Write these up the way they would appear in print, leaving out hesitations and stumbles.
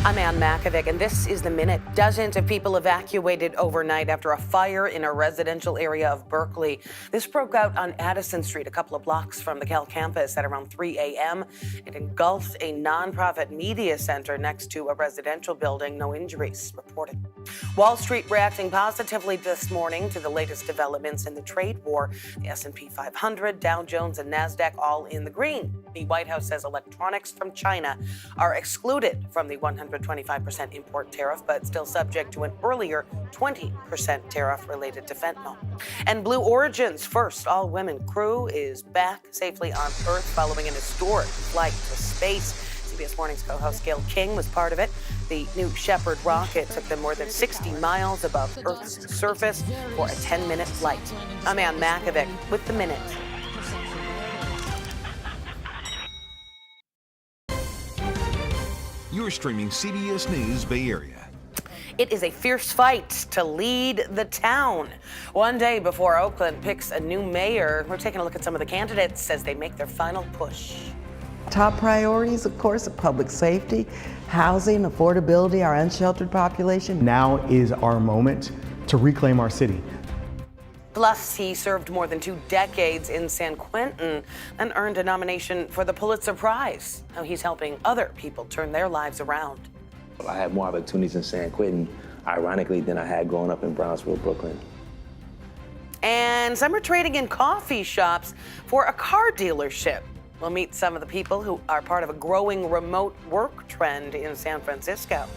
I'm Ann Makovic, and this is The Minute. Dozens of people evacuated overnight after a fire in a residential area of Berkeley. This broke out on Addison Street, a couple of blocks from the Cal campus at around 3 a.m. It engulfed a nonprofit media center next to a residential building. No injuries reported. Wall Street reacting positively this morning to the latest developments in the trade war. The S&P 500, Dow Jones, and NASDAQ all in the green. The White House says electronics from China are excluded from the 125% import tariff, but still subject to an earlier 20% tariff related to fentanyl. And Blue Origin's first all-women crew is back safely on Earth following an historic flight to space. CBS Morning's co-host Gail King was part of it. The New Shepard rocket took them more than 60 miles above Earth's surface for a 10-minute flight. I'm Ann Makovic with The Minute. You're streaming CBS News Bay Area. It is a fierce fight to lead the town. One day before Oakland picks a new mayor, we're taking a look at some of the candidates as they make their final push. Top priorities, of course, are public safety, housing, affordability, our unsheltered population. Now is our moment to reclaim our city. Plus, he served more than 2 decades in San Quentin and earned a nomination for the Pulitzer Prize. Now he's helping other people turn their lives around. I had more opportunities in San Quentin, ironically, than I had growing up in Brownsville, Brooklyn. And some are trading in coffee shops for a car dealership. We'll meet some of the people who are part of a growing remote work trend in San Francisco.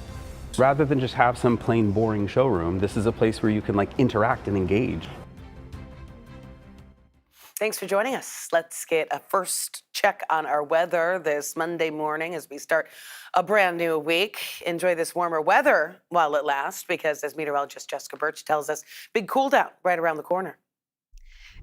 Rather than just have some plain boring showroom, this is a place where you can interact and engage. Thanks for joining us. Let's get a first check on our weather this Monday morning as we start a brand new week. Enjoy this warmer weather while it lasts, because as meteorologist Jessica Birch tells us, big cool down right around the corner.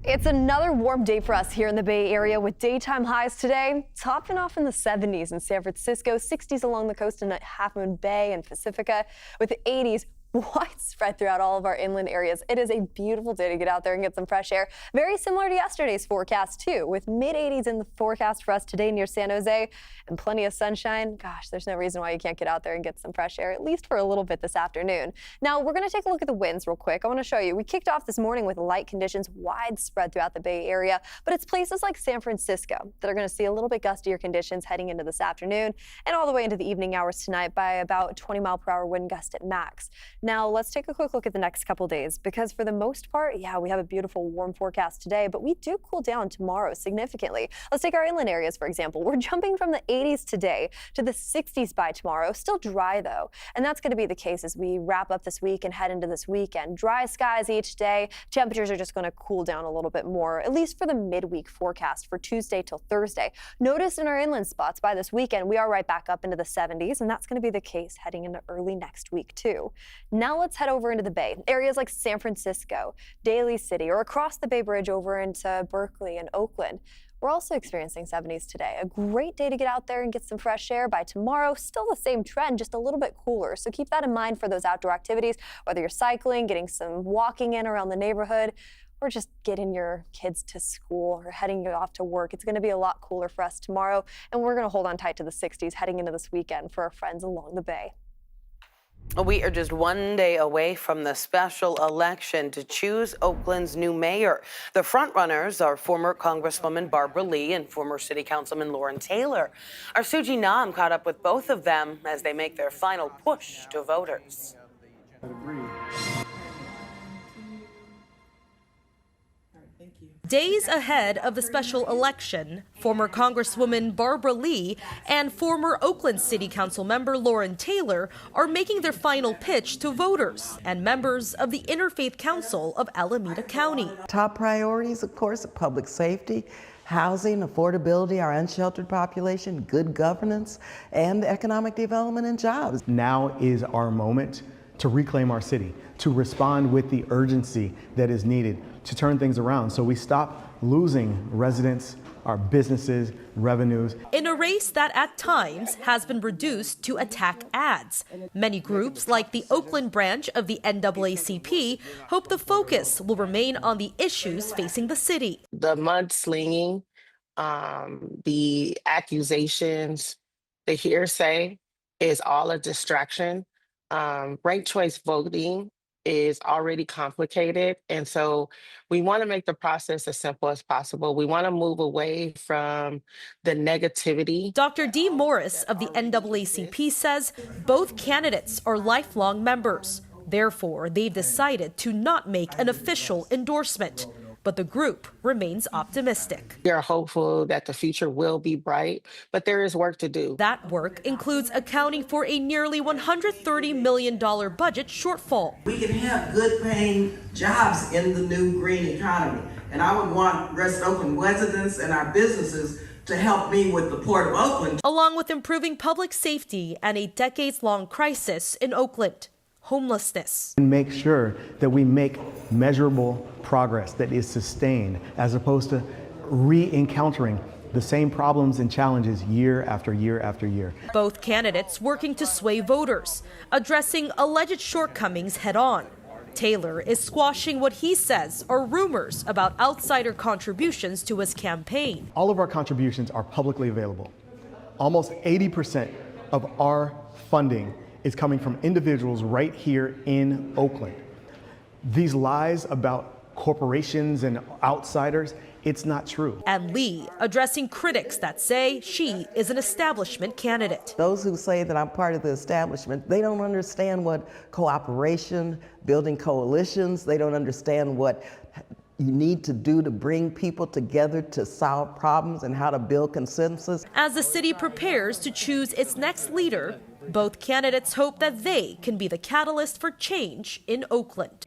It's another warm day for us here in the Bay Area with daytime highs today, topping off in the 70s in San Francisco, 60s along the coast in Half Moon Bay and Pacifica, with the 80s widespread throughout all of our inland areas. It is a beautiful day to get out there and get some fresh air. Very similar to yesterday's forecast too, with mid-80s in the forecast for us today near San Jose and plenty of sunshine. Gosh, there's no reason why you can't get out there and get some fresh air, at least for a little bit this afternoon. Now, we're going to take a look at the winds real quick. I want to show you. We kicked off this morning with light conditions widespread throughout the Bay Area, but it's places like San Francisco that are going to see a little bit gustier conditions heading into this afternoon and all the way into the evening hours tonight by about 20-mile-per-hour wind gust at max. Now, let's take a quick look at the next couple days, because for the most part, yeah, we have a beautiful warm forecast today, but we do cool down tomorrow significantly. Let's take our inland areas, for example. We're jumping from the 80s today to the 60s by tomorrow. Still dry, though, and that's going to be the case as we wrap up this week and head into this weekend. Dry skies each day. Temperatures are just going to cool down a little bit more, at least for the midweek forecast for Tuesday till Thursday. Notice in our inland spots by this weekend, we are right back up into the 70s, and that's going to be the case heading into early next week, too. Now let's head over into the Bay. Areas like San Francisco, Daly City, or across the Bay Bridge over into Berkeley and Oakland. We're also experiencing 70s today. A great day to get out there and get some fresh air. By tomorrow, still the same trend, just a little bit cooler. So keep that in mind for those outdoor activities, whether you're cycling, getting some walking in around the neighborhood, or just getting your kids to school or heading off to work. It's going to be a lot cooler for us tomorrow, and we're going to hold on tight to the 60s heading into this weekend for our friends along the Bay. We are just one day away from the special election to choose Oakland's new mayor. The frontrunners are former Congresswoman Barbara Lee and former City Councilman Lauren Taylor. Our Suji Nam caught up with both of them as they make their final push to voters. Days ahead of the special election, former Congresswoman Barbara Lee and former Oakland City Council member Lauren Taylor are making their final pitch to voters and members of the Interfaith Council of Alameda County. Top priorities, of course, are public safety, housing, affordability, our unsheltered population, good governance, and economic development and jobs. Now is our moment to reclaim our city, to respond with the urgency that is needed to turn things around so we stop losing residents, our businesses, revenues. In a race that at times has been reduced to attack ads, many groups like the Oakland branch of the NAACP hope the focus will remain on the issues facing the city. The mudslinging, the accusations, the hearsay, is all a distraction. Ranked choice voting is already complicated. And so we want to make the process as simple as possible. We want to move away from the negativity. Dr. Dee Morris of the NAACP says both candidates are lifelong members. Therefore, they've decided to not make an official endorsement. But the group remains optimistic. We are hopeful that the future will be bright, but there is work to do. That work includes accounting for a nearly $130 million budget shortfall. We can have good paying jobs in the new green economy. And I would want West Oakland residents and our businesses to help me with the Port of Oakland. Along with improving public safety and a decades-long crisis in Oakland. Homelessness. And make sure that we make measurable progress that is sustained as opposed to re-encountering the same problems and challenges year after year after year. Both candidates working to sway voters, addressing alleged shortcomings head on. Taylor is squashing what he says are rumors about outsider contributions to his campaign. All of our contributions are publicly available. Almost 80% of our funding is coming from individuals right here in Oakland. These lies about corporations and outsiders, it's not true. And Lee addressing critics that say she is an establishment candidate. Those who say that I'm part of the establishment, they don't understand what cooperation, building coalitions, they don't understand what you need to do to bring people together to solve problems and how to build consensus. As the city prepares to choose its next leader, both candidates hope that they can be the catalyst for change in Oakland.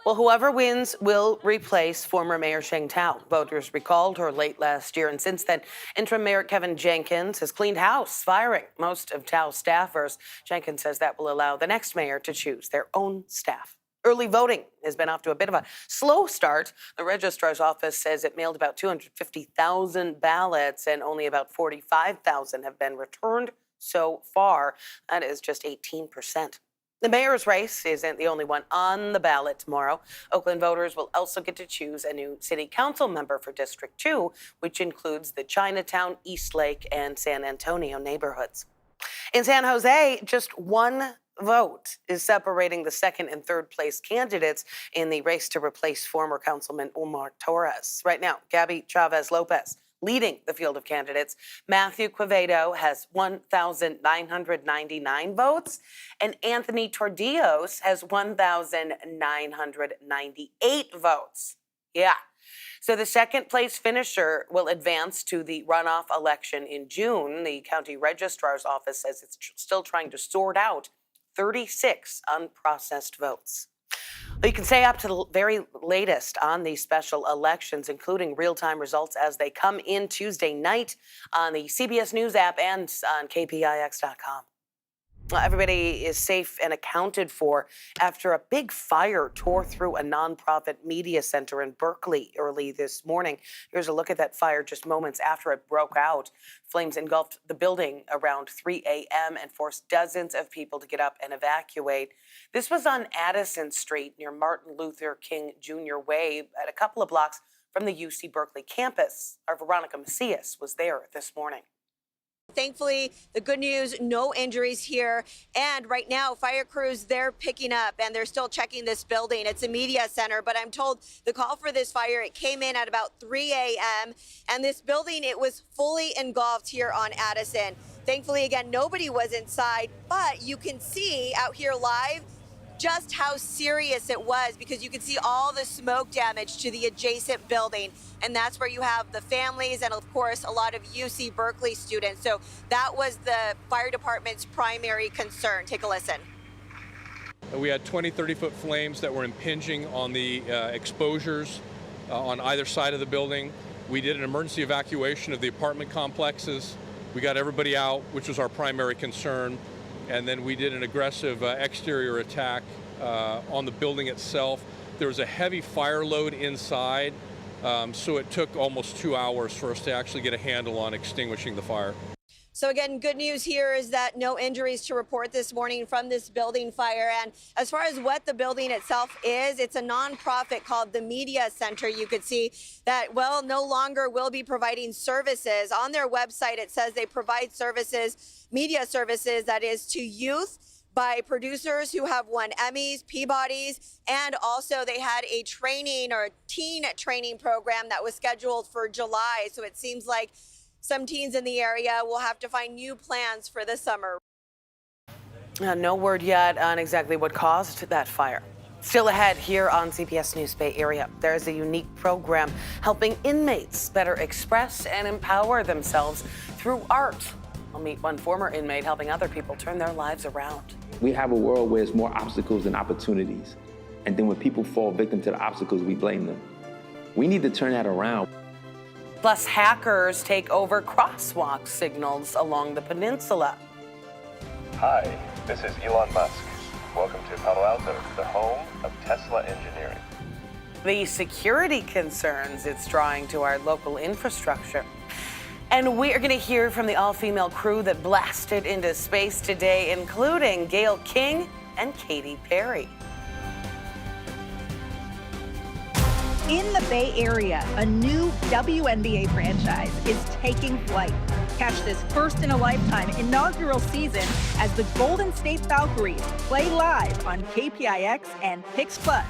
Well, whoever wins will replace former Mayor Sheng Tao. Voters recalled her late last year, and since then, interim Mayor Kevin Jenkins has cleaned house, firing most of Tao's staffers. Jenkins says that will allow the next mayor to choose their own staff. Early voting has been off to a bit of a slow start. The registrar's office says it mailed about 250,000 ballots, and only about 45,000 have been returned so far. That is just 18%. The mayor's race isn't the only one on the ballot tomorrow. Oakland voters will also get to choose a new city council member for District 2, which includes the Chinatown, Eastlake, and San Antonio neighborhoods. In San Jose, just one vote is separating the second and third place candidates in the race to replace former Councilman Omar Torres. Right now, Gabby Chavez Lopez leading the field of candidates. Matthew Quevedo has 1,999 votes, and Anthony Tordillos has 1,998 votes. Yeah. So the second place finisher will advance to the runoff election in June. The county registrar's office says it's still trying to sort out 36 unprocessed votes. You can stay up to the very latest on these special elections, including real-time results as they come in Tuesday night on the CBS News app and on KPIX.com. Everybody is safe and accounted for after a big fire tore through a nonprofit media center in Berkeley early this morning. Here's a look at that fire just moments after it broke out. Flames engulfed the building around 3 a.m. and forced dozens of people to get up and evacuate. This was on Addison Street near Martin Luther King Jr. Way at a couple of blocks from the UC Berkeley campus. Our Veronica Macias was there this morning. Thankfully, the good news, no injuries here. And right now, fire crews, they're picking up and they're still checking this building. It's a media center, but I'm told the call for this fire, it came in at about 3 a.m. And this building, it was fully engulfed here on Addison. Thankfully, again, nobody was inside, but you can see out here live just how serious it was, because you can see all the smoke damage to the adjacent building. And that's where you have the families and, of course, a lot of UC Berkeley students. So that was the fire department's primary concern. Take a listen. We had 20, 30-foot flames that were impinging on the exposures on either side of the building. We did an emergency evacuation of the apartment complexes. We got everybody out, which was our primary concern. And then we did an aggressive exterior attack on the building itself. There was a heavy fire load inside, so it took almost 2 hours for us to actually get a handle on extinguishing the fire. So So again, good news here is that no injuries to report this morning from this building fire. And as far as what the building itself is, it's a nonprofit called the Media Center. You could see that, well, no longer will be providing services. On their website, it says they provide services, media services, that is to youth, by producers who have won Emmys, Peabodys, and also they had a training or a teen training program that was scheduled for July. So it seems like some teens in the area will have to find new plans for the summer. No word yet on exactly what caused that fire. Still ahead here on CBS News Bay Area, there is a unique program helping inmates better express and empower themselves through art. I'll meet one former inmate helping other people turn their lives around. We have a world where there's more obstacles than opportunities. And then when people fall victim to the obstacles, we blame them. We need to turn that around. Plus, hackers take over crosswalk signals along the peninsula. Hi, this is Elon Musk. Welcome to Palo Alto, the home of Tesla engineering. The security concerns it's drawing to our local infrastructure. And we're going to hear from the all-female crew that blasted into space today, including Gayle King and Katy Perry. In the Bay Area, a new WNBA franchise is taking flight. Catch this first-in-a-lifetime inaugural season as the Golden State Valkyries play live on KPIX and Pix Plus.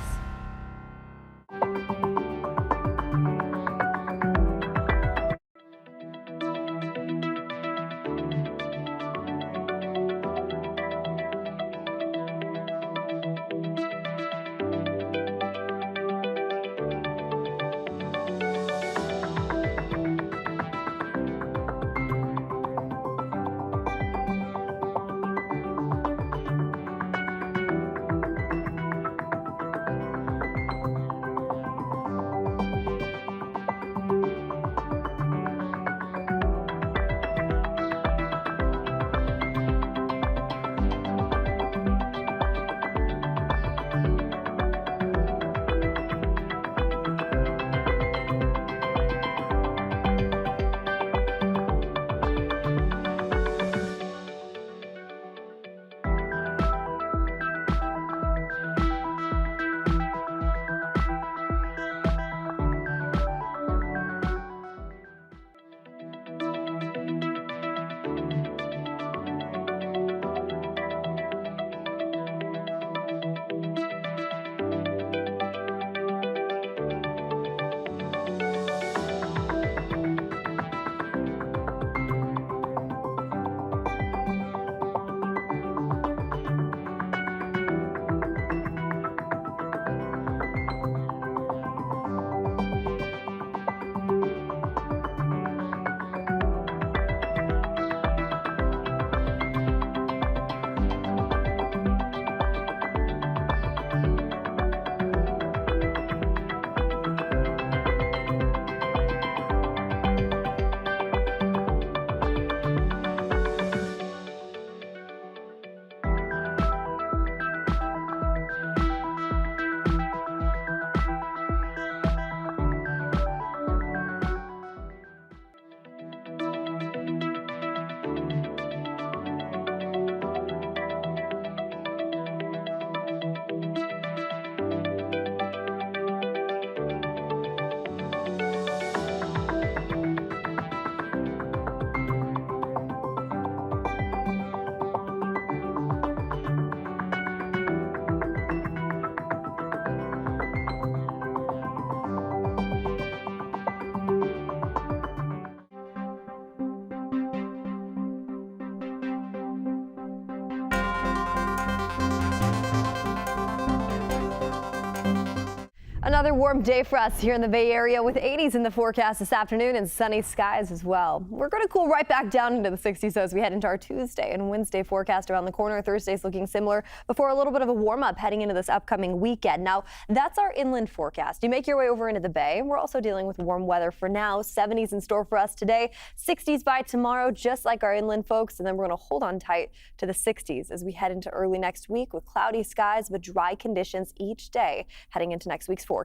Another warm day for us here in the Bay Area with 80s in the forecast this afternoon and sunny skies as well. We're going to cool right back down into the 60s as we head into our Tuesday and Wednesday forecast around the corner. Thursday's looking similar before a little bit of a warm up heading into this upcoming weekend. Now, that's our inland forecast. You make your way over into the Bay. We're also dealing with warm weather for now. 70s in store for us today, 60s by tomorrow, just like our inland folks. And then we're going to hold on tight to the 60s as we head into early next week with cloudy skies but dry conditions each day heading into next week's forecast.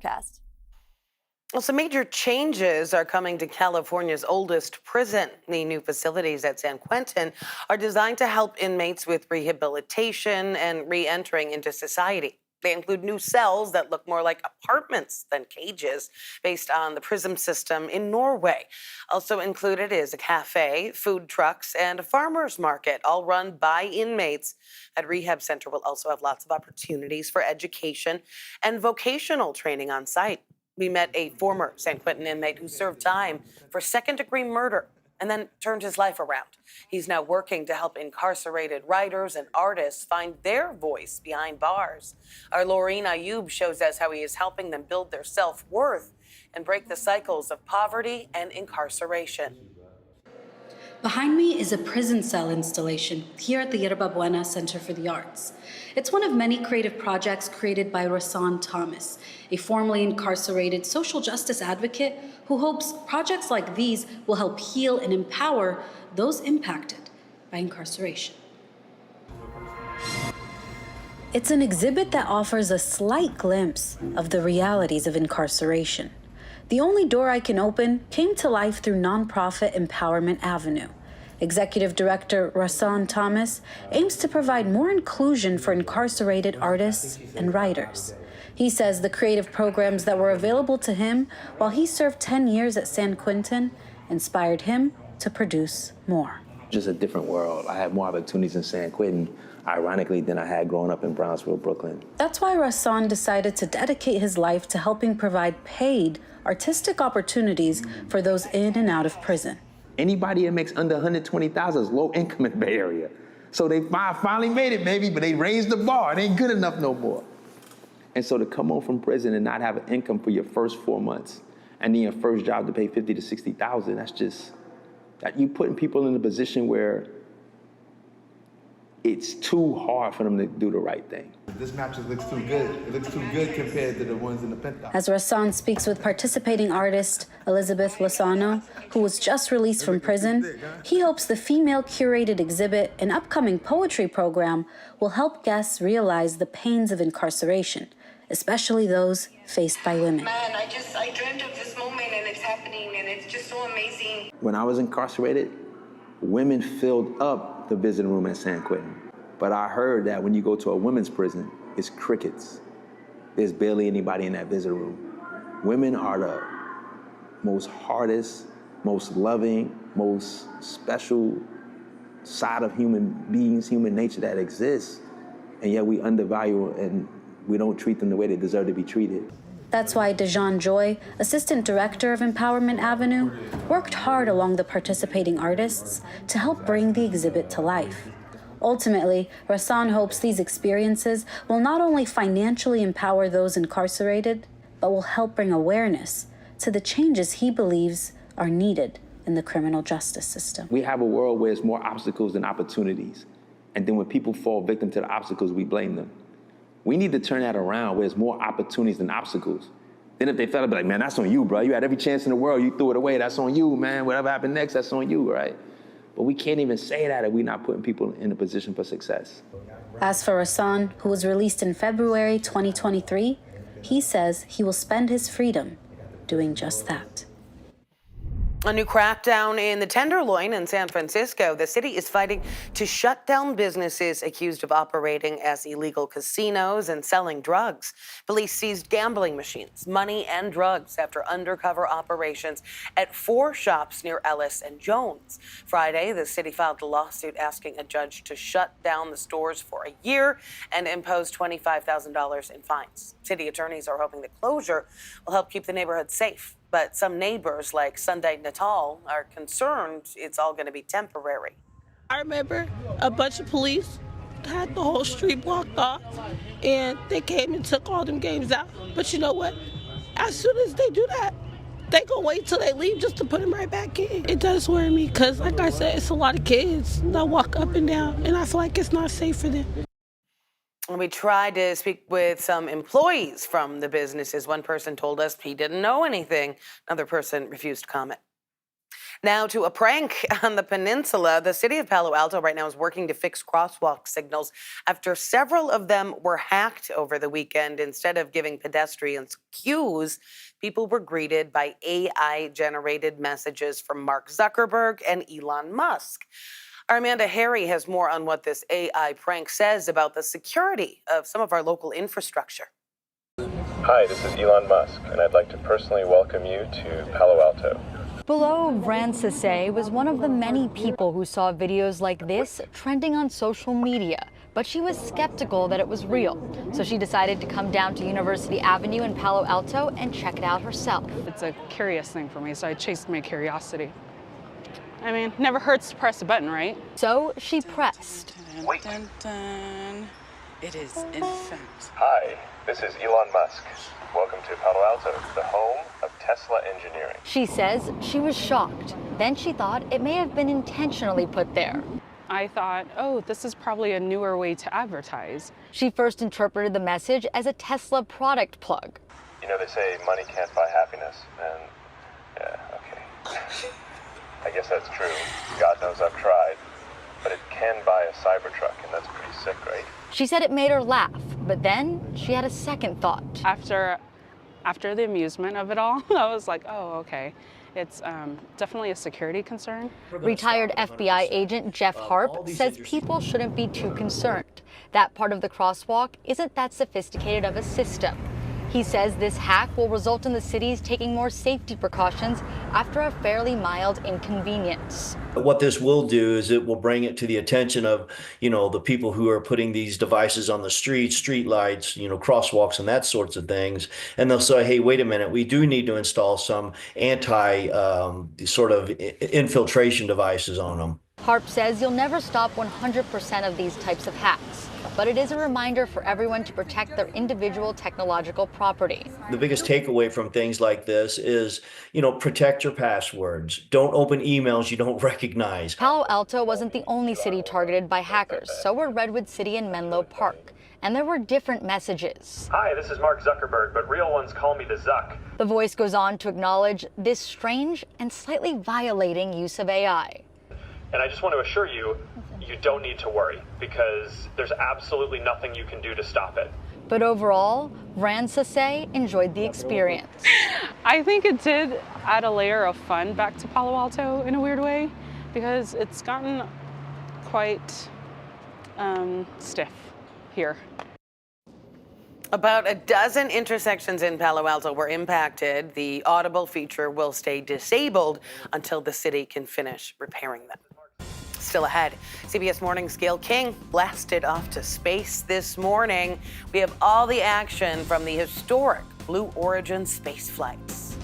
Well, some major changes are coming to California's oldest prison. The new facilities at San Quentin are designed to help inmates with rehabilitation and re-entering into society. They include new cells that look more like apartments than cages, based on the prison system in Norway. Also included is a cafe, food trucks, and a farmer's market, all run by inmates. That rehab center will also have lots of opportunities for education and vocational training on site. We met a former San Quentin inmate who served time for second-degree murder and then turned his life around. He's now working to help incarcerated writers and artists find their voice behind bars. Our Laureen Ayub shows us how he is helping them build their self-worth and break the cycles of poverty and incarceration. Behind me is a prison cell installation here at the Yerba Buena Center for the Arts. It's one of many creative projects created by Rasan Thomas, a formerly incarcerated social justice advocate who hopes projects like these will help heal and empower those impacted by incarceration. It's an exhibit that offers a slight glimpse of the realities of incarceration. The only door I can open came to life through nonprofit Empowerment Avenue. Executive Director Rasan Thomas aims to provide more inclusion for incarcerated artists and writers. He says the creative programs that were available to him while he served 10 years at San Quentin inspired him to produce more. Just a different world. I had more opportunities in San Quentin, ironically, than I had growing up in Brownsville, Brooklyn. That's why Rasan decided to dedicate his life to helping provide paid artistic opportunities for those in and out of prison. Anybody that makes under $120,000 is low income in the Bay Area. So they finally made it, baby, but they raised the bar. It ain't good enough no more. And so to come home from prison and not have an income for your first 4 months, and then your first job to pay $50,000 to $60,000, that's just, you putting people in a position where it's too hard for them to do the right thing. This map just looks too good. It looks too good compared to the ones in the penthouse. As Rasan speaks with participating artist Elizabeth Lozano, who was just released from prison, he hopes the female-curated exhibit and upcoming poetry program will help guests realize the pains of incarceration, especially those faced by women. Man, I dreamt of this moment and it's happening and it's just so amazing. When I was incarcerated, women filled up the visiting room at San Quentin. But I heard that when you go to a women's prison, it's crickets. There's barely anybody in that visiting room. Women are the most hardest, most loving, most special side of human beings, human nature that exists. And yet we undervalue and we don't treat them the way they deserve to be treated. That's why Dejan Joy, Assistant Director of Empowerment Avenue, worked hard along the participating artists to help bring the exhibit to life. Ultimately, Rasan hopes these experiences will not only financially empower those incarcerated, but will help bring awareness to the changes he believes are needed in the criminal justice system. We have a world where there's more obstacles than opportunities. And then when people fall victim to the obstacles, we blame them. We need to turn that around where there's more opportunities than obstacles. Then if they fell, be like, man, that's on you, bro. You had every chance in the world. You threw it away. That's on you, man. Whatever happened next, that's on you, right? But we can't even say that if we're not putting people in a position for success. As for Rasan, who was released in February 2023, he says he will spend his freedom doing just that. A new crackdown in the Tenderloin in San Francisco. The city is fighting to shut down businesses accused of operating as illegal casinos and selling drugs. Police seized gambling machines, money, and drugs after undercover operations at 4 shops near Ellis and Jones. Friday, the city filed a lawsuit asking a judge to shut down the stores for a year and impose $25,000 in fines. City attorneys are hoping the closure will help keep the neighborhood safe. But some neighbors, like Sunday Natal, are concerned it's all going to be temporary. I remember a bunch of police had the whole street blocked off, and they came and took all them games out. But you know what? As soon as they do that, they gonna wait till they leave just to put them right back in. It does worry me because, like I said, it's a lot of kids that walk up and down, and I feel like it's not safe for them. We tried to speak with some employees from the businesses. One person told us he didn't know anything. Another person refused to comment. Now to a prank on the peninsula. The city of Palo Alto right now is working to fix crosswalk signals after several of them were hacked over the weekend. Instead of giving pedestrians cues, people were greeted by AI-generated messages from Mark Zuckerberg and Elon Musk. Our Amanda Harry has more on what this AI prank says about the security of some of our local infrastructure. Hi, this is Elon Musk, and I'd like to personally welcome you to Palo Alto. Below Vrancesay was one of the many people who saw videos like this trending on social media, but she was skeptical that it was real. So she decided to come down to University Avenue in Palo Alto and check it out herself. It's a curious thing for me, so I chased my curiosity. I mean, never hurts to press a button, right? So she pressed. Wait. It is, in fact. Hi, this is Elon Musk. Welcome to Palo Alto, the home of Tesla engineering. She says she was shocked. Then she thought it may have been intentionally put there. I thought, oh, this is probably a newer way to advertise. She first interpreted the message as a Tesla product plug. You know, they say money can't buy happiness, and yeah, okay. I guess that's true. God knows I've tried. But it can buy a Cybertruck, and that's pretty sick, right? She said it made her laugh, but then she had a second thought. After the amusement of it all, I was like, oh, okay. It's definitely a security concern. Retired FBI agent Jeff Harp says people shouldn't be too concerned. That part of the crosswalk isn't that sophisticated of a system. He says this hack will result in the cities taking more safety precautions after a fairly mild inconvenience. What this will do is it will bring it to the attention of, the people who are putting these devices on the street lights, crosswalks and that sorts of things. And they'll say, hey, wait a minute, we do need to install some sort of infiltration devices on them. Harp says you'll never stop 100% of these types of hacks, but it is a reminder for everyone to protect their individual technological property. The biggest takeaway from things like this is, protect your passwords. Don't open emails you don't recognize. Palo Alto wasn't the only city targeted by hackers. So were Redwood City and Menlo Park. And there were different messages. Hi, this is Mark Zuckerberg, but real ones call me the Zuck. The voice goes on to acknowledge this strange and slightly violating use of AI. And I just want to assure you, you don't need to worry, because there's absolutely nothing you can do to stop it. But overall, Vrancesay enjoyed the experience. I think it did add a layer of fun back to Palo Alto in a weird way, because it's gotten quite stiff here. About a dozen intersections in Palo Alto were impacted. The audible feature will stay disabled until the city can finish repairing them. Still ahead, CBS Morning's Gail King blasted off to space this morning. We have all the action from the historic Blue Origin space flights.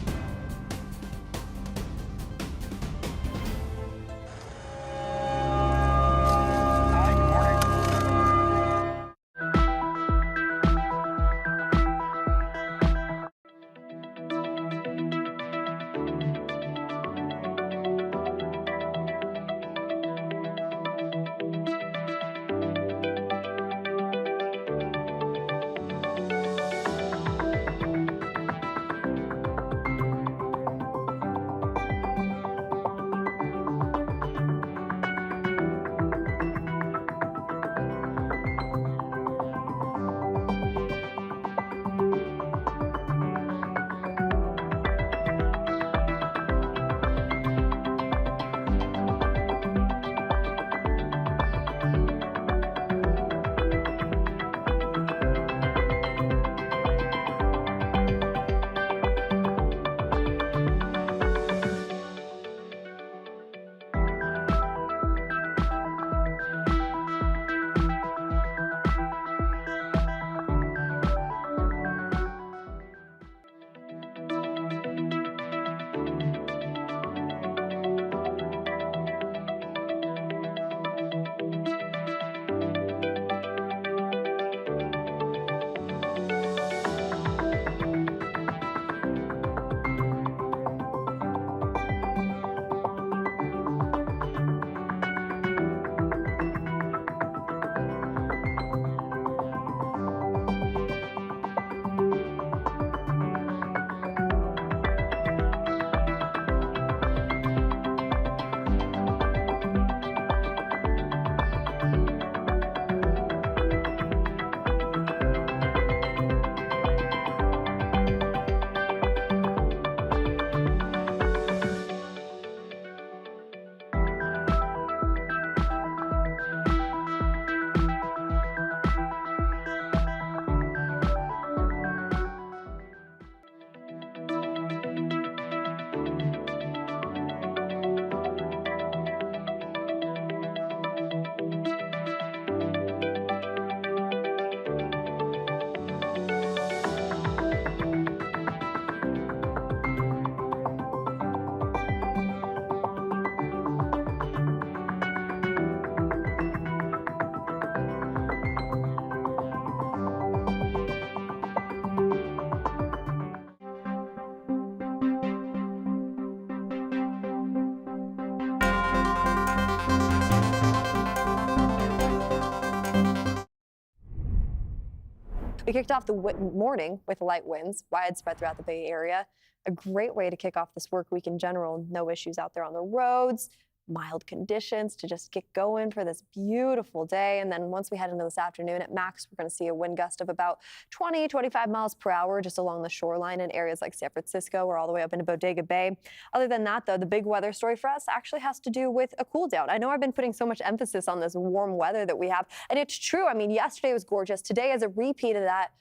We kicked off the morning with light winds widespread throughout the Bay Area. A great way to kick off this work week in general. No issues out there on the roads. Mild conditions to just get going for this beautiful day. And then once we head into this afternoon at max, we're going to see a wind gust of about 20, 25 miles per hour just along the shoreline in areas like San Francisco or all the way up into Bodega Bay. Other than that, though, the big weather story for us actually has to do with a cool down. I know I've been putting so much emphasis on this warm weather that we have, and it's true. I mean, yesterday was gorgeous. Today is a repeat of that.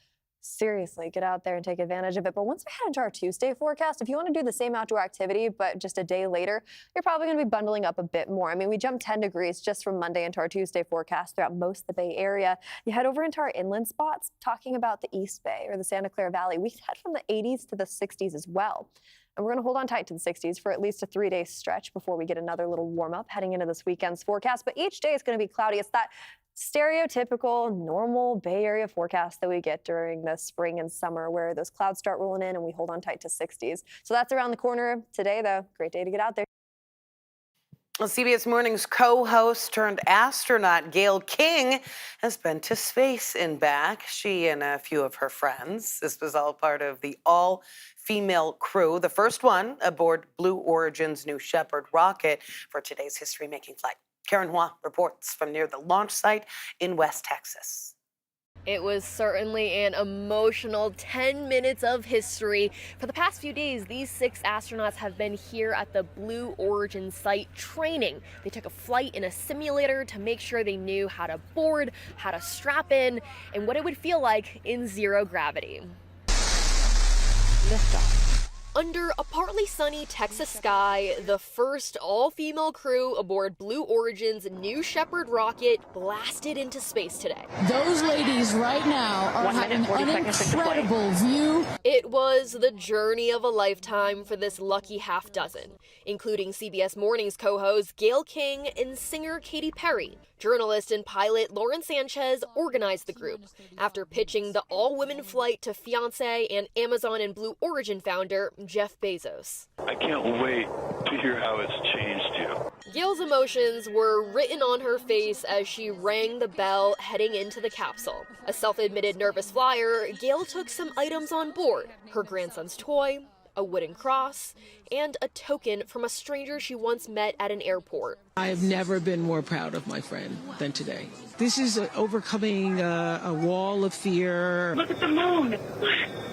Seriously, get out there and take advantage of it. But once we head into our Tuesday forecast, if you want to do the same outdoor activity, but just a day later, you're probably going to be bundling up a bit more. I mean, we jumped 10 degrees just from Monday into our Tuesday forecast throughout most of the Bay Area. You head over into our inland spots, talking about the East Bay or the Santa Clara Valley. We head from the 80s to the 60s as well. And we're going to hold on tight to the 60s for at least a 3-day stretch before we get another little warm up heading into this weekend's forecast. But each day is going to be cloudy. It's that stereotypical, normal Bay Area forecast that we get during the spring and summer where those clouds start rolling in and we hold on tight to 60s. So that's around the corner today, though. Great day to get out there. Well, CBS Morning's co-host turned astronaut Gayle King has been to space and back. She and a few of her friends. This was all part of the all-female crew, the first one aboard Blue Origin's New Shepard rocket for today's history-making flight. Karen Hua reports from near the launch site in West Texas. It was certainly an emotional 10 minutes of history. For the past few days, these 6 astronauts have been here at the Blue Origin site training. They took a flight in a simulator to make sure they knew how to board, how to strap in, and what it would feel like in zero gravity. Liftoff. Under a partly sunny Texas sky, the first all-female crew aboard Blue Origin's New Shepard rocket blasted into space today. Those ladies right now are having an incredible view. It was the journey of a lifetime for this lucky half dozen, including CBS Morning's co-host Gayle King and singer Katy Perry. Journalist and pilot Lauren Sanchez organized the group after pitching the all-women flight to fiancé and Amazon and Blue Origin founder Jeff Bezos. I can't wait to hear how it's changed you. Gayle's emotions were written on her face as she rang the bell heading into the capsule. A self-admitted nervous flyer, Gayle took some items on board: her grandson's toy, a wooden cross, and a token from a stranger she once met at an airport. I have never been more proud of my friend than today. This is overcoming a wall of fear. Look at the moon!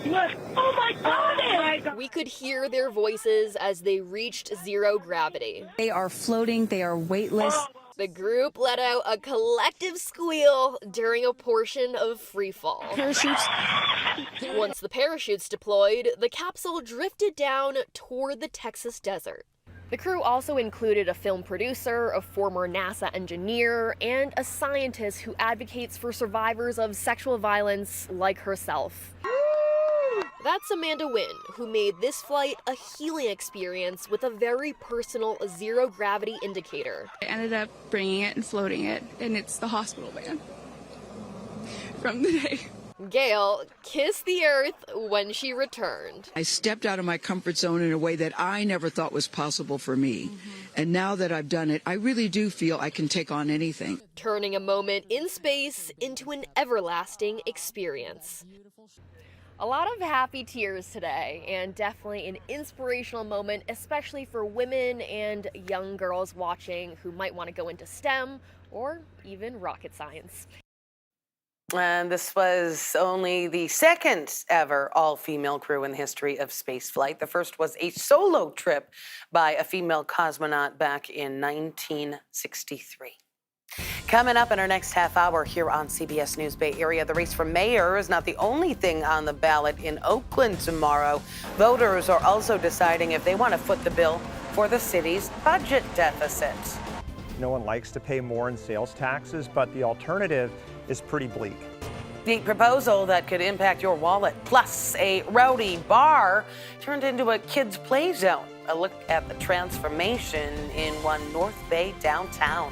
Look! Oh my God! We could hear their voices as they reached zero gravity. They are floating, they are weightless. The group let out a collective squeal during a portion of freefall. Parachutes. Once the parachutes deployed, the capsule drifted down toward the Texas desert. The crew also included a film producer, a former NASA engineer, and a scientist who advocates for survivors of sexual violence like herself. That's Amanda Wynn, who made this flight a healing experience with a very personal zero-gravity indicator. I ended up bringing it and floating it, and it's the hospital van from the day. Gayle kissed the earth when she returned. I stepped out of my comfort zone in a way that I never thought was possible for me. And now that I've done it, I really do feel I can take on anything. Turning a moment in space into an everlasting experience. A lot of happy tears today, and definitely an inspirational moment, especially for women and young girls watching who might want to go into STEM or even rocket science. And this was only the second ever all-female crew in the history of spaceflight. The first was a solo trip by a female cosmonaut back in 1963. Coming up in our next half hour here on CBS News Bay Area, the race for mayor is not the only thing on the ballot in Oakland tomorrow. Voters are also deciding if they want to foot the bill for the city's budget deficit. No one likes to pay more in sales taxes, but the alternative is pretty bleak. The proposal that could impact your wallet, plus a rowdy bar turned into a kids' play zone. A look at the transformation in one North Bay downtown.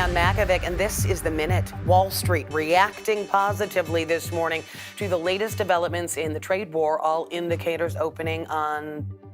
Ann Makovic, and this is The Minute. Wall Street reacting positively this morning to the latest developments in the trade war, all indicators opening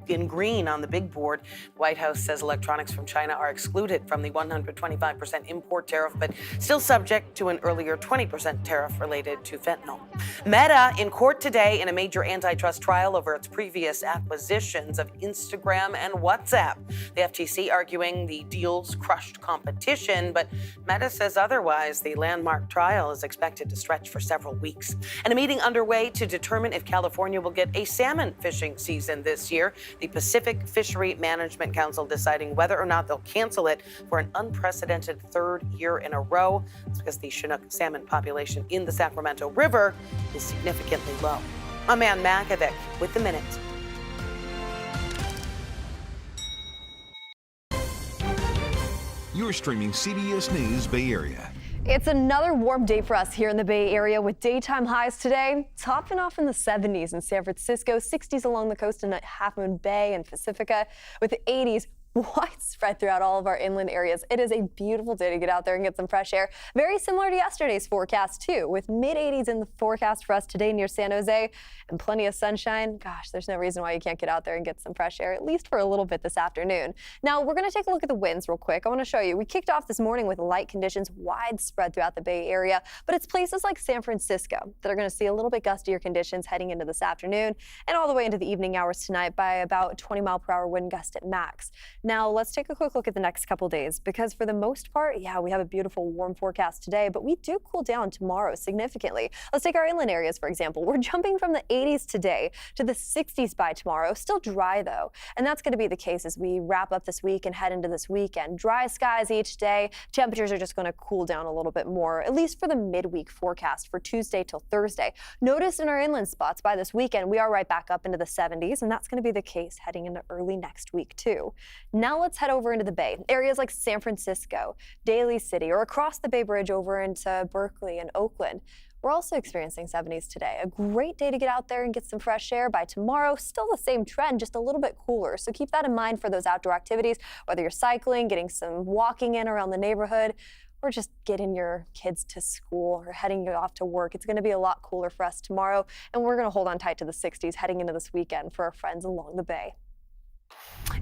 in green on the big board. The White House says electronics from China are excluded from the 125% import tariff, but still subject to an earlier 20% tariff related to fentanyl. Meta in court today in a major antitrust trial over its previous acquisitions of Instagram and WhatsApp. The FTC arguing the deals crushed competition, but Meta says otherwise. The landmark trial is expected to stretch for several weeks. And a meeting underway to determine if California will get a salmon fishing season this year. The Pacific Fishery Management Council deciding whether or not they'll cancel it for an unprecedented third year in a row. It's because the Chinook salmon population in the Sacramento River is significantly low. I'm Ann Makovic with The Minute. You're streaming CBS News Bay Area. It's another warm day for us here in the Bay Area with daytime highs today, topping off in the 70s in San Francisco, 60s along the coast in Half Moon Bay and Pacifica, with the 80s widespread throughout all of our inland areas. It is a beautiful day to get out there and get some fresh air. Very similar to yesterday's forecast, too, with mid-80s in the forecast for us today near San Jose and plenty of sunshine. Gosh, there's no reason why you can't get out there and get some fresh air, at least for a little bit this afternoon. Now, we're going to take a look at the winds real quick. I want to show you. We kicked off this morning with light conditions widespread throughout the Bay Area, but it's places like San Francisco that are going to see a little bit gustier conditions heading into this afternoon and all the way into the evening hours tonight by about 20-mile-per-hour wind gust at max. Now, let's take a quick look at the next couple days because for the most part, yeah, we have a beautiful warm forecast today, but we do cool down tomorrow significantly. Let's take our inland areas, for example. We're jumping from the 80s today to the 60s by tomorrow. Still dry, though, and that's going to be the case as we wrap up this week and head into this weekend. Dry skies each day. Temperatures are just going to cool down a little bit more, at least for the midweek forecast for Tuesday till Thursday. Notice in our inland spots by this weekend, we are right back up into the 70s, and that's going to be the case heading into early next week, too. Now let's head over into the Bay. Areas like San Francisco, Daly City, or across the Bay Bridge over into Berkeley and Oakland. We're also experiencing 70s today. A great day to get out there and get some fresh air. By tomorrow, still the same trend, just a little bit cooler. So keep that in mind for those outdoor activities, whether you're cycling, getting some walking in around the neighborhood, or just getting your kids to school or heading off to work. It's going to be a lot cooler for us tomorrow, and we're going to hold on tight to the 60s heading into this weekend for our friends along the Bay.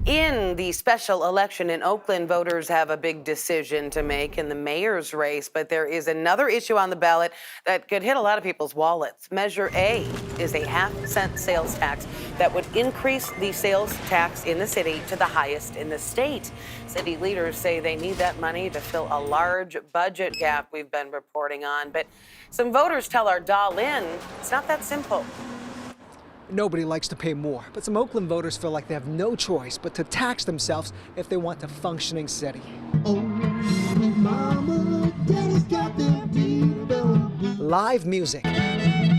In the special election in Oakland, voters have a big decision to make in the mayor's race, but there is another issue on the ballot that could hit a lot of people's wallets. Measure A is a half-cent sales tax that would increase the sales tax in the city to the highest in the state. City leaders say they need that money to fill a large budget gap we've been reporting on, but some voters tell our Doll In it's not that simple. Nobody likes to pay more, but some Oakland voters feel like they have no choice but to tax themselves if they want a functioning city. Live music,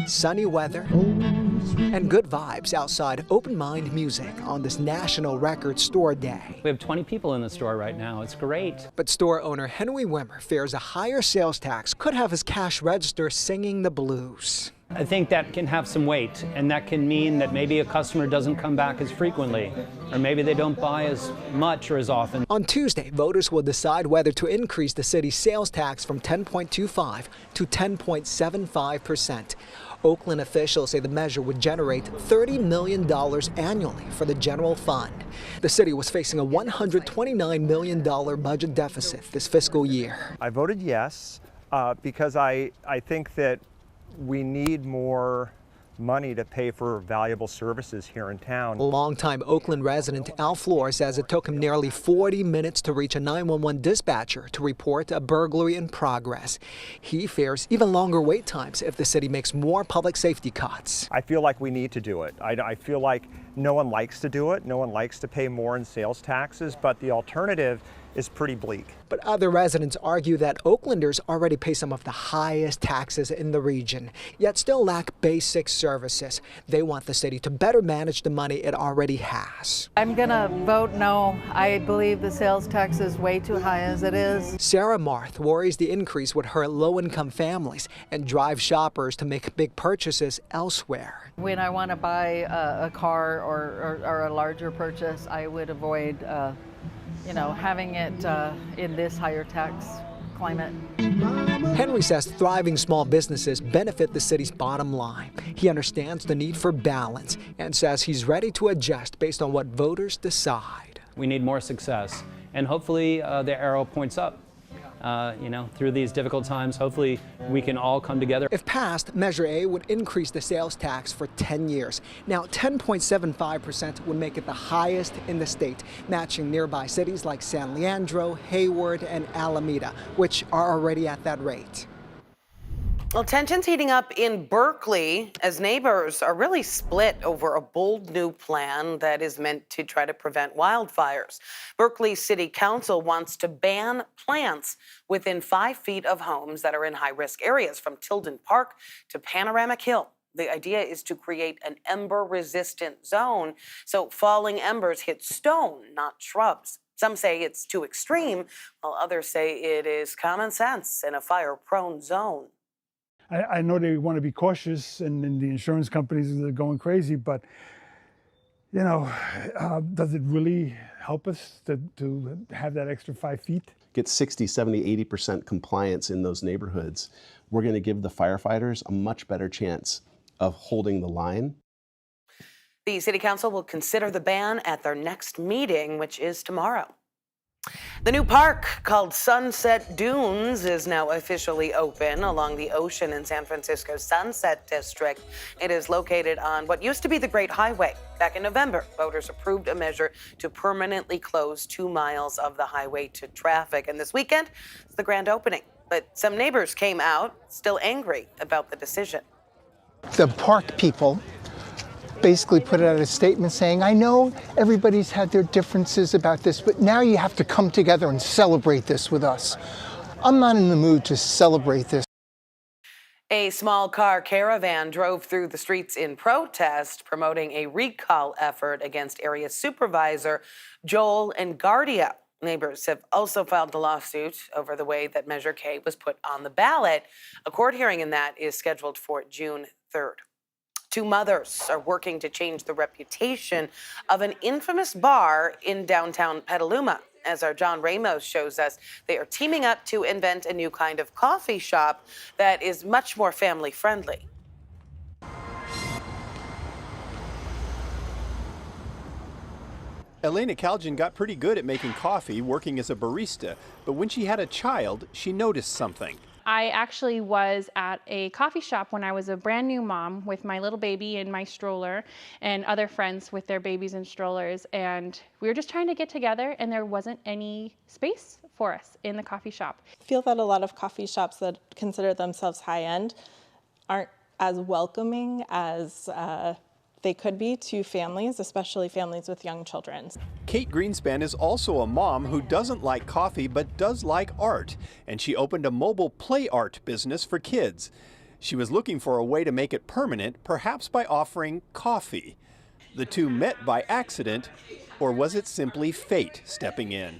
sunny weather, and good vibes outside Open Mind Music on this National Record Store Day. We have 20 people in the store right now. It's great. But store owner Henry Wimmer fears a higher sales tax could have his cash register singing the blues. I think that can have some weight, and that can mean that maybe a customer doesn't come back as frequently, or maybe they don't buy as much or as often. On Tuesday, voters will decide whether to increase the city's sales tax from 10.25 to 10.75%. Oakland officials say the measure would generate $30 million annually for the general fund. The city was facing a $129 million budget deficit this fiscal year. I voted yes because I think that we need more money to pay for valuable services here in town. Longtime Oakland resident Al Flores says it took him nearly 40 minutes to reach a 911 dispatcher to report a burglary in progress. He fears even longer wait times if the city makes more public safety cuts. I feel like we need to do it. I feel like no one likes to do it. No one likes to pay more in sales taxes, but the alternative is pretty bleak. But other residents argue that Oaklanders already pay some of the highest taxes in the region, yet still lack basic services. They want the city to better manage the money it already has. I'm gonna vote no. I believe the sales tax is way too high as it is. Sarah Marth worries the increase would hurt low-income families and drive shoppers to make big purchases elsewhere. When I want to buy a car or a larger purchase, I would avoid having it in this higher tax climate. Henry says thriving small businesses benefit the city's bottom line. He understands the need for balance and says he's ready to adjust based on what voters decide. We need more success, and hopefully the arrow points up. Through these difficult times, hopefully we can all come together. If passed, Measure A would increase the sales tax for 10 years. Now, 10.75% would make it the highest in the state, matching nearby cities like San Leandro, Hayward, and Alameda, which are already at that rate. Well, tensions heating up in Berkeley as neighbors are really split over a bold new plan that is meant to try to prevent wildfires. Berkeley City Council wants to ban plants within 5 feet of homes that are in high-risk areas, from Tilden Park to Panoramic Hill. The idea is to create an ember-resistant zone so falling embers hit stone, not shrubs. Some say it's too extreme, while others say it is common sense in a fire-prone zone. I know they want to be cautious, and the insurance companies are going crazy, but, does it really help us to have that extra 5 feet? Get 60, 70, 80% compliance in those neighborhoods. We're going to give the firefighters a much better chance of holding the line. The City Council will consider the ban at their next meeting, which is tomorrow. The new park called Sunset Dunes is now officially open along the ocean in San Francisco's Sunset District. It is located on what used to be the Great Highway. Back in November, voters approved a measure to permanently close 2 miles of the highway to traffic. And this weekend, it's the grand opening. But some neighbors came out still angry about the decision. The park people basically put out a statement saying, I know everybody's had their differences about this, but now you have to come together and celebrate this with us. I'm not in the mood to celebrate this. A small car caravan drove through the streets in protest, promoting a recall effort against area supervisor Joel Engardia. Neighbors have also filed a lawsuit over the way that Measure K was put on the ballot. A court hearing in that is scheduled for June 3rd. 2 mothers are working to change the reputation of an infamous bar in downtown Petaluma. As our John Ramos shows us, they are teaming up to invent a new kind of coffee shop that is much more family-friendly. Elena Kaljan got pretty good at making coffee working as a barista, but when she had a child, she noticed something. I actually was at a coffee shop when I was a brand new mom with my little baby in my stroller and other friends with their babies in strollers, and we were just trying to get together and there wasn't any space for us in the coffee shop. I feel that a lot of coffee shops that consider themselves high-end aren't as welcoming as they could be to families, especially families with young children. Kate Greenspan is also a mom who doesn't like coffee but does like art, and she opened a mobile play art business for kids. She was looking for a way to make it permanent, perhaps by offering coffee. The two met by accident, or was it simply fate stepping in?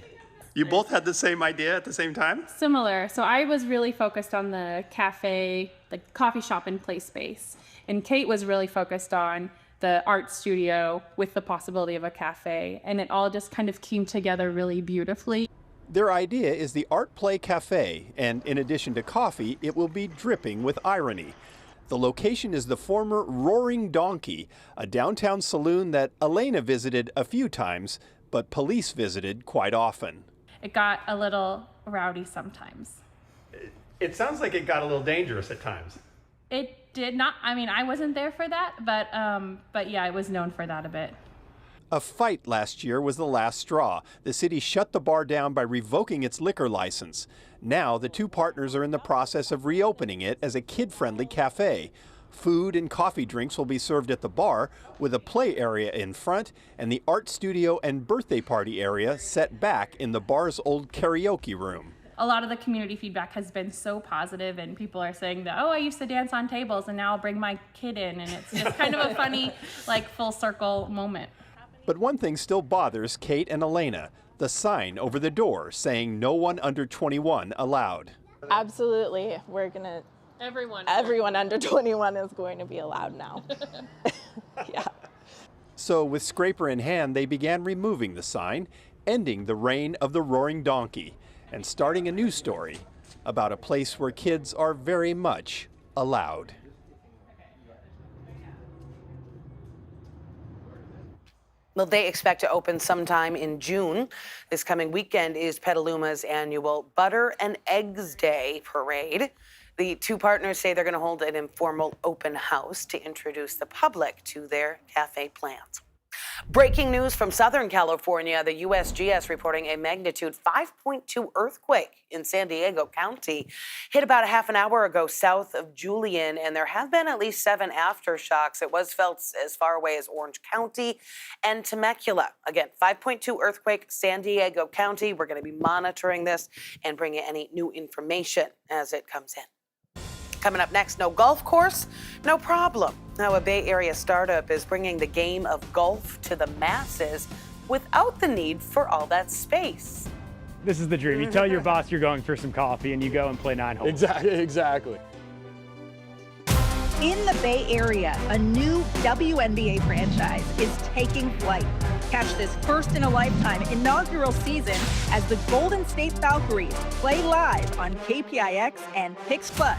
You both had the same idea at the same time? Similar. So I was really focused on the cafe, the coffee shop and play space. And Kate was really focused on the art studio with the possibility of a cafe, and it all just kind of came together really beautifully. Their idea is the Art Play Cafe, and in addition to coffee, it will be dripping with irony. The location is the former Roaring Donkey, a downtown saloon that Elena visited a few times, but police visited quite often. It got a little rowdy sometimes. It sounds like it got a little dangerous at times. It did not. I mean, I wasn't there for that, but yeah, I was known for that a bit. A fight last year was the last straw. The city shut the bar down by revoking its liquor license. Now the two partners are in the process of reopening it as a kid-friendly cafe. Food and coffee drinks will be served at the bar, with a play area in front and the art studio and birthday party area set back in the bar's old karaoke room. A lot of the community feedback has been so positive, and people are saying that, oh, I used to dance on tables and now I'll bring my kid in, and it's just kind of a funny, like, full circle moment. But one thing still bothers Kate and Elena, the sign over the door saying no one under 21 allowed. Absolutely. We're gonna, everyone under 21 is going to be allowed now. Yeah. So with scraper in hand, they began removing the sign, ending the reign of the Roaring Donkey, and starting a new story about a place where kids are very much allowed. Well, they expect to open sometime in June. This coming weekend is Petaluma's annual Butter and Eggs Day parade. The two partners say they're going to hold an informal open house to introduce the public to their cafe plans. Breaking news from Southern California, the USGS reporting a magnitude 5.2 earthquake in San Diego County hit about a half an hour ago south of Julian, and there have been at least 7 aftershocks. It was felt as far away as Orange County and Temecula. Again, 5.2 earthquake, San Diego County. We're going to be monitoring this and bringing any new information as it comes in. Coming up next, no golf course, no problem. Now, a Bay Area startup is bringing the game of golf to the masses without the need for all that space. This is the dream. You tell your boss you're going for some coffee and you go and play 9 holes. Exactly. In the Bay Area, a new WNBA franchise is taking flight. Catch this first-in-a-lifetime inaugural season as the Golden State Valkyries play live on KPIX and Pix Plus.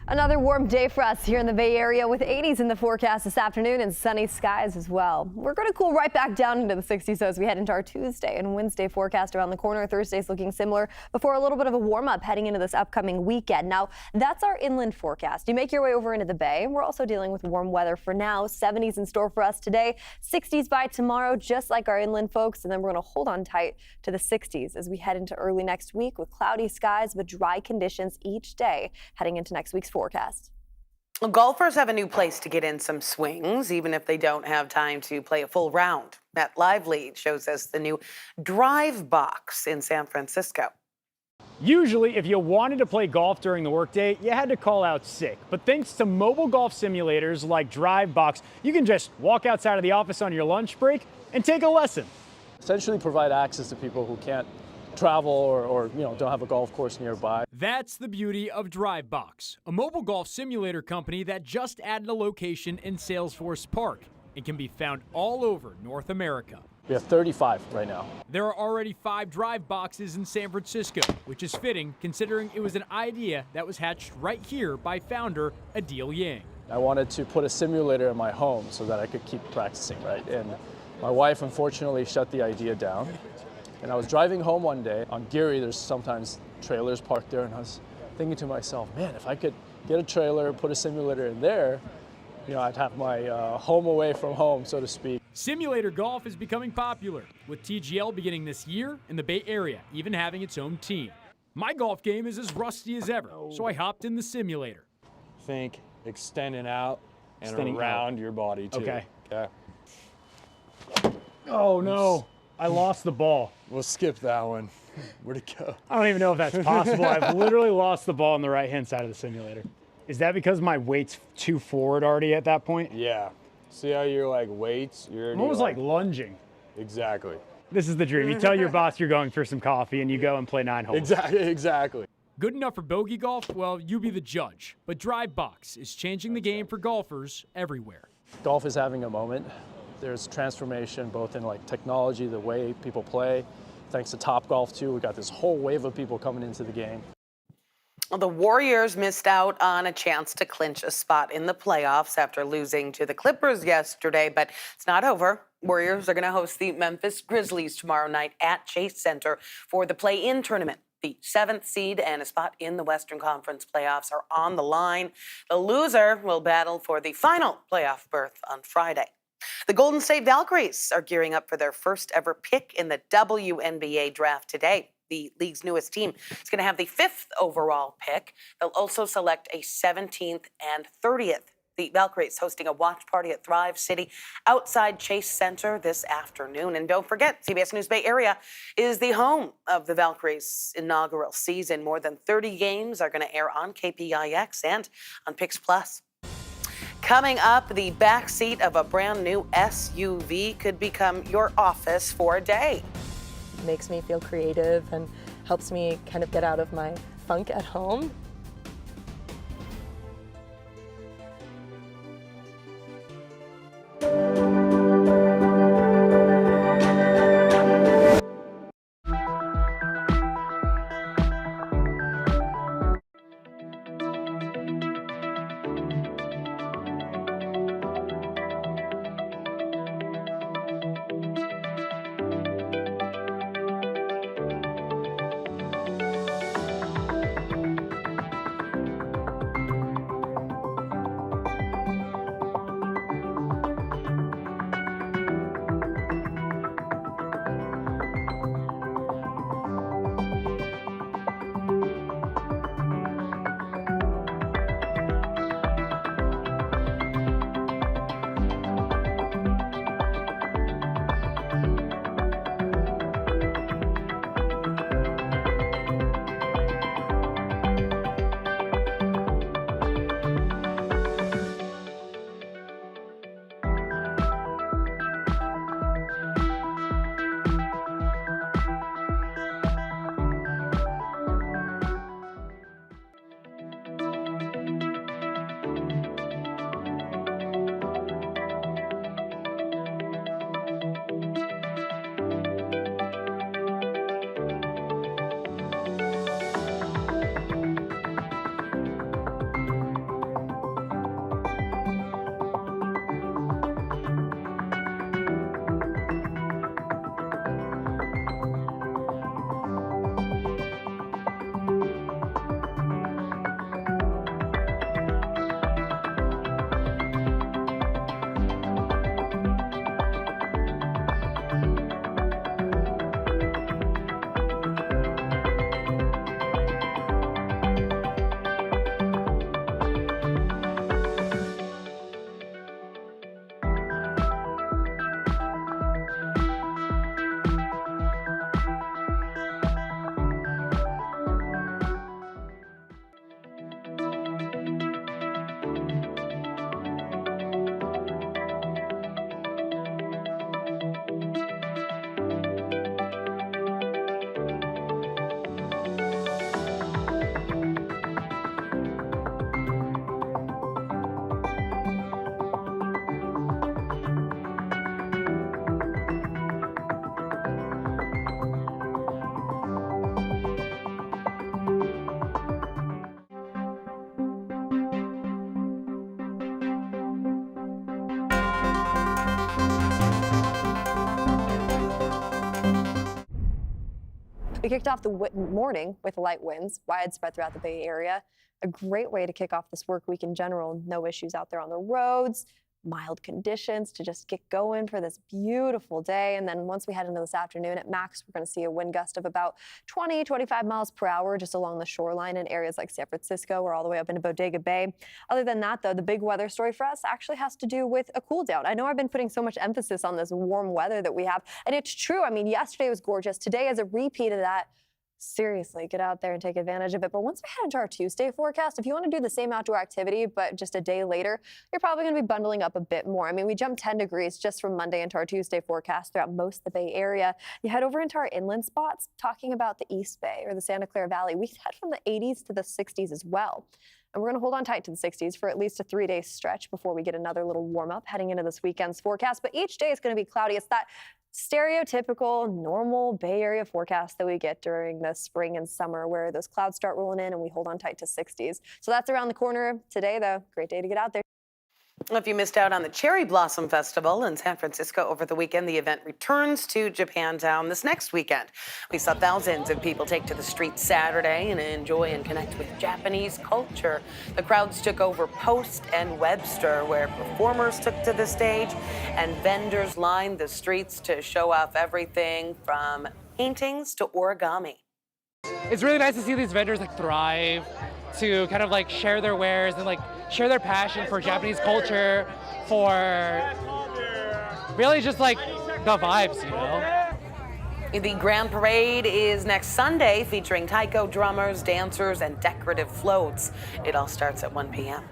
Another warm day for us here in the Bay Area with 80s in the forecast this afternoon and sunny skies as well. We're going to cool right back down into the 60s as we head into our Tuesday and Wednesday forecast around the corner. Thursday's looking similar before a little bit of a warm up heading into this upcoming weekend. Now, that's our inland forecast. You make your way over into the Bay. We're also dealing with warm weather for now. 70s in store for us today, 60s by tomorrow, just like our inland folks. And then we're going to hold on tight to the 60s as we head into early next week with cloudy skies but dry conditions each day heading into next week's forecast. Golfers have a new place to get in some swings, even if they don't have time to play a full round. That live lead shows us the new Drivebox in San Francisco. Usually, if you wanted to play golf during the workday, you had to call out sick. But thanks to mobile golf simulators like Drivebox, you can just walk outside of the office on your lunch break and take a lesson. Essentially provide access to people who can't travel or don't have a golf course nearby. That's the beauty of Drivebox, a mobile golf simulator company that just added a location in Salesforce Park and can be found all over North America. We have 35 right now. There are already 5 Driveboxes in San Francisco, which is fitting considering it was an idea that was hatched right here by founder Adil Yang. I wanted to put a simulator in my home so that I could keep practicing, right? And my wife unfortunately shut the idea down. And I was driving home one day. On Geary, there's sometimes trailers parked there, and I was thinking to myself, man, if I could get a trailer, put a simulator in there, I'd have my home away from home, so to speak. Simulator golf is becoming popular, with TGL beginning this year in the Bay Area, even having its own team. My golf game is as rusty as ever, so I hopped in the simulator. Think extending out and Extending around your body, too. Okay. Okay. Oh, no. I lost the ball. We'll skip that one. Where'd it go? I don't even know if that's possible. I've literally lost the ball on the right-hand side of the simulator. Is that because my weight's too forward already at that point? Yeah. See how you're like weights? You're I'm almost like lunging. Exactly. This is the dream. You tell your boss you're going for some coffee and you go and play 9 holes. Exactly. Good enough for bogey golf? Well, you be the judge. But Drivebox is changing the game for golfers everywhere. Golf is having a moment. There's transformation both in like technology, the way people play. Thanks to Topgolf too, we got this whole wave of people coming into the game. The Warriors missed out on a chance to clinch a spot in the playoffs after losing to the Clippers yesterday, but it's not over. Warriors are going to host the Memphis Grizzlies tomorrow night at Chase Center for the play-in tournament. The 7th seed and a spot in the Western Conference playoffs are on the line. The loser will battle for the final playoff berth on Friday. The Golden State Valkyries are gearing up for their first ever pick in the WNBA draft today. The league's newest team is going to have the 5th overall pick. They'll also select a 17th and 30th. The Valkyries hosting a watch party at Thrive City outside Chase Center this afternoon. And don't forget, CBS News Bay Area is the home of the Valkyries' inaugural season. More than 30 games are going to air on KPIX and on Pix Plus. Coming up, the backseat of a brand new SUV could become your office for a day. Makes me feel creative and helps me kind of get out of my funk at home. We kicked off the morning with light winds widespread throughout the Bay Area. A great way to kick off this work week in general. No issues out there on the roads. Mild conditions to just get going for this beautiful day. And then once we head into this afternoon at max, we're going to see a wind gust of about 20, 25 miles per hour just along the shoreline in areas like San Francisco or all the way up into Bodega Bay. Other than that, though, the big weather story for us actually has to do with a cool down. I know I've been putting so much emphasis on this warm weather that we have, and it's true. I mean, yesterday was gorgeous. Today is a repeat of that. Seriously, get out there and take advantage of it. But once we head into our Tuesday forecast, if you want to do the same outdoor activity, but just a day later, you're probably going to be bundling up a bit more. I mean, we jumped 10 degrees just from Monday into our Tuesday forecast throughout most of the Bay Area. You head over into our inland spots, talking about the East Bay or the Santa Clara Valley. We head from the 80s to the 60s as well. And we're going to hold on tight to the 60s for at least a 3-day stretch before we get another little warm up heading into this weekend's forecast. But each day is going to be cloudy. It's that stereotypical, normal Bay Area forecast that we get during the spring and summer where those clouds start rolling in and we hold on tight to 60s. So that's around the corner today, though. Great day to get out there. If you missed out on the Cherry Blossom Festival in San Francisco over the weekend, the event returns to Japantown this next weekend. We saw thousands of people take to the streets Saturday and enjoy and connect with Japanese culture. The crowds took over Post and Webster, where performers took to the stage and vendors lined the streets to show off everything from paintings to origami. It's really nice to see these vendors thrive, to kind of share their wares and share their passion for Japanese culture, for really just the vibes, you know? The Grand Parade is next Sunday, featuring taiko drummers, dancers, and decorative floats. It all starts at 1 p.m.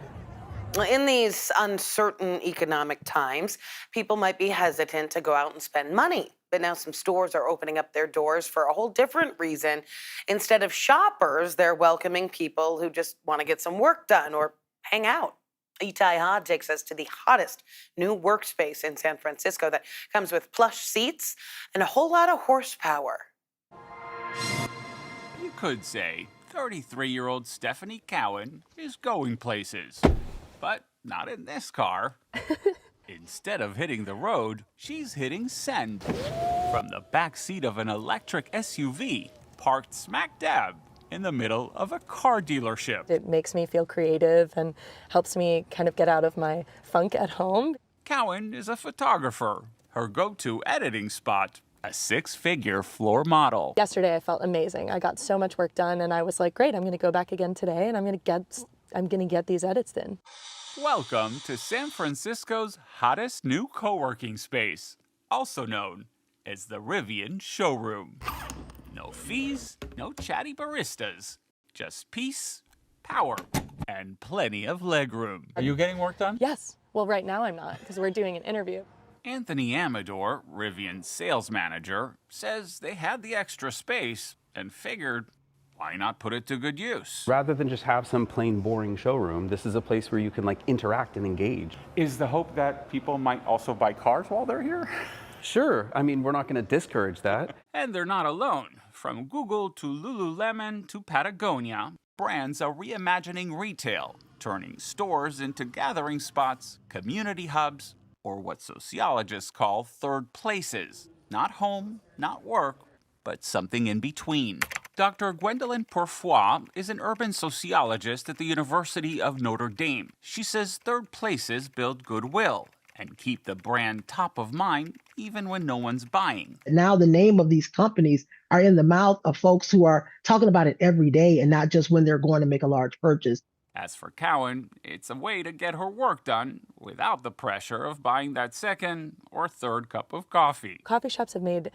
In these uncertain economic times, people might be hesitant to go out and spend money. But now some stores are opening up their doors for a whole different reason. Instead of shoppers, they're welcoming people who just want to get some work done or hang out. Itai Ha takes us to the hottest new workspace in San Francisco that comes with plush seats and a whole lot of horsepower. You could say 33-year-old Stephanie Cowan is going places, but not in this car. Instead of hitting the road, she's hitting send from the back seat of an electric SUV parked smack dab in the middle of a car dealership. It makes me feel creative and helps me kind of get out of my funk at home. Cowan is a photographer. Her go-to editing spot, a 6-figure floor model. Yesterday I felt amazing. I got so much work done and I was like, great, I'm going to go back again today and I'm going to get these edits in. Welcome to San Francisco's hottest new co-working space, also known as the Rivian Showroom. No fees, no chatty baristas, just peace, power, and plenty of legroom. Are you getting work done? Yes. Well, right now I'm not, because we're doing an interview. Anthony Amador, Rivian's sales manager, says they had the extra space and figured, why not put it to good use? Rather than just have some plain boring showroom, this is a place where you can interact and engage. Is the hope that people might also buy cars while they're here? Sure. I mean, we're not going to discourage that. And they're not alone. From Google to Lululemon to Patagonia, brands are reimagining retail, turning stores into gathering spots, community hubs, or what sociologists call third places. Not home, not work, but something in between. Dr. Gwendolyn Pourfoy is an urban sociologist at the University of Notre Dame. She says third places build goodwill and keep the brand top of mind even when no one's buying. Now the name of these companies are in the mouth of folks who are talking about it every day and not just when they're going to make a large purchase. As for Cowan, it's a way to get her work done without the pressure of buying that second or third cup of coffee. Coffee shops have made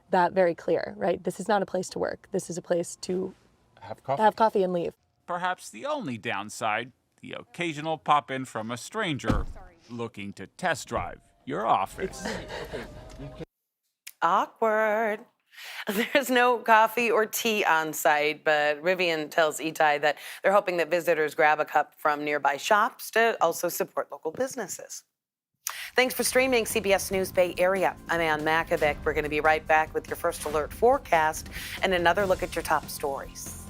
that very clear, right? This is not a place to work. This is a place to have coffee and leave. Perhaps the only downside, the occasional pop-in from a stranger looking to test drive your office. Awkward. There's no coffee or tea on site, but Rivian tells Itai that they're hoping that visitors grab a cup from nearby shops to also support local businesses. Thanks for streaming CBS News Bay Area. I'm Ann Makovic. We're going to be right back with your first alert forecast and another look at your top stories.